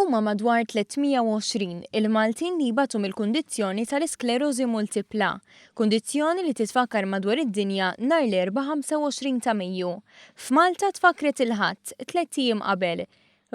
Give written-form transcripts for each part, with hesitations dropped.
Huma madwar 320 il-Maltin li jibatu mill-kundizzjoni tal-isklerożi multipla, kundizzjoni li titfakkar madwar id-dinja nhar l-erba' 25 ta' Mejju. F'Malta tfakret il-ħadd 3 ijiem qabel.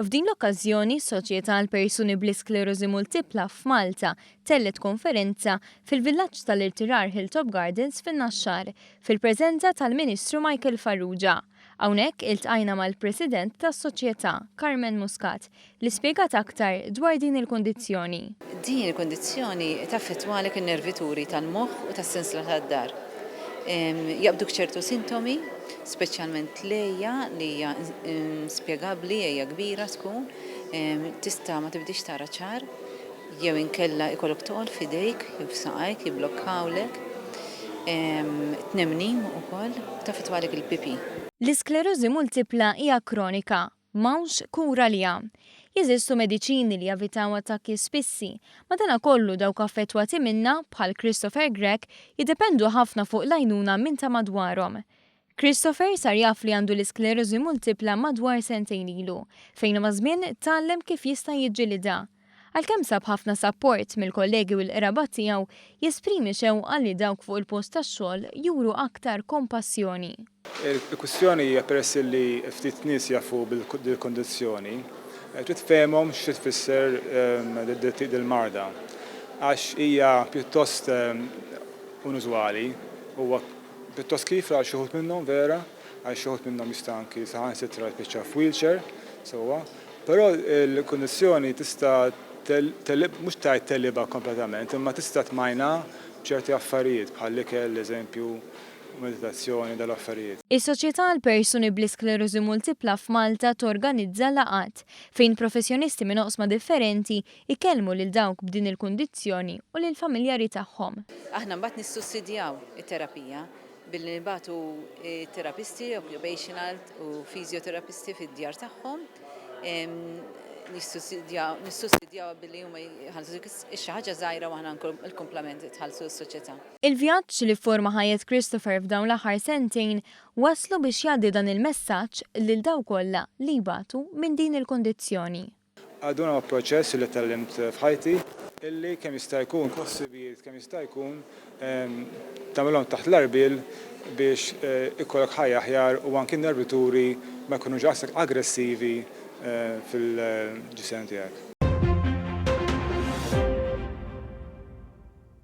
F'din l-okkażjoni s-Soċjetà għal persuni bl-isklerożi multipla f'Malta tellet konferenza fil-villaġġ tal-irtirar Hilltop Gardens fin-Naxxar fil-preżenza tal-Ministru Michael Farrugia. Hawnhekk iltqajna mal-President tas-Soċjetà, Carmen Muscat, li spjegat aktar dwar din il-kundizzjoni. Din il-kundizzjoni taffettwalek in-nervituri tal-moħħ u tas-sensla tad-dar. Jaqbduk ċertu sintomi, speċjalment lejja li hija spjegabbli, hija kbira tkun, tista' ma tibdix tara ċar, jew inkella ikollok toqgħod f'idejk, jew f'saqajk jiblokkawlek, tnemnim ukoll taffettwalek il-pipi. L-isklerożi multipla hija kronika, m'hawnx kura liha. Jeżistu mediċini li javitaw attakki spissi, madankollu dawk affettwati minnha bħal Christopher Gregg jiddependu ħafna fuq l-għajnuna minn ta' madwarhom. Christopher sar jaf li għandu l-isklerożi multipla madwar sentejn ilu, fejn ma' żmien tgħallem kif jista' jiġġilidha. Għalkemm sab ħafna sapport mill-kollegi u l-qrabat tiegħu jesprimi xewqa li dawk fuq il-post tax-xogħol juru aktar kompassjoni. Il-kwistjoni hija peress li ftit nies jafu bil-kondizzjoni, trid tfehmhom x'trid tfisser dil-marda għax hija pjuttost unużwali huwa pjuttost kif għal xi wħud minnhom vera, għal xi wħud minnhom jista' anki saħansitra jspiċċa f'wheelchair sewwa, però l-kondizzjoni tista' mhux tgħid tellibha kompletament, imma tista' tmajna ċerti affarijiet bħal ikel eżempju meditazzjoni dal-affarijiet. Is-Soċjetà għal persuni bl-isklerożi multipla f'Malta torganizza laqgħat fejn professjonisti minn oqsma differenti ikellmu lil dawk b'din il-kundizzjoni u lil familjari tagħhom. Aħna mbagħad nissussidjaw it-terapija billi nibagħtu terapisti, occupational u physioterapisti fid-djar tagħhom. Nissussidjaw billi huma jħallsu xi ħaġa żgħira u aħna l-komplement tħallsu s-soċjetà. Il-vjaġġ li forma ħajjet Christopher f'dawn l-aħħar sentejn waslu biex jgħaddi dan il-messaġġ lil dawk kollha li jbatu minn din il-kondizzjoni. Għaduna proċess li tallimt f'ħajti illi kemm jista' jkun possibijiet kemm jista' jkun tagħmelhom taħt l-arbil biex ikollok ħajja aħjar u anki n-nervituri ma jkunux aggressivi fil-ġisem tiegħek.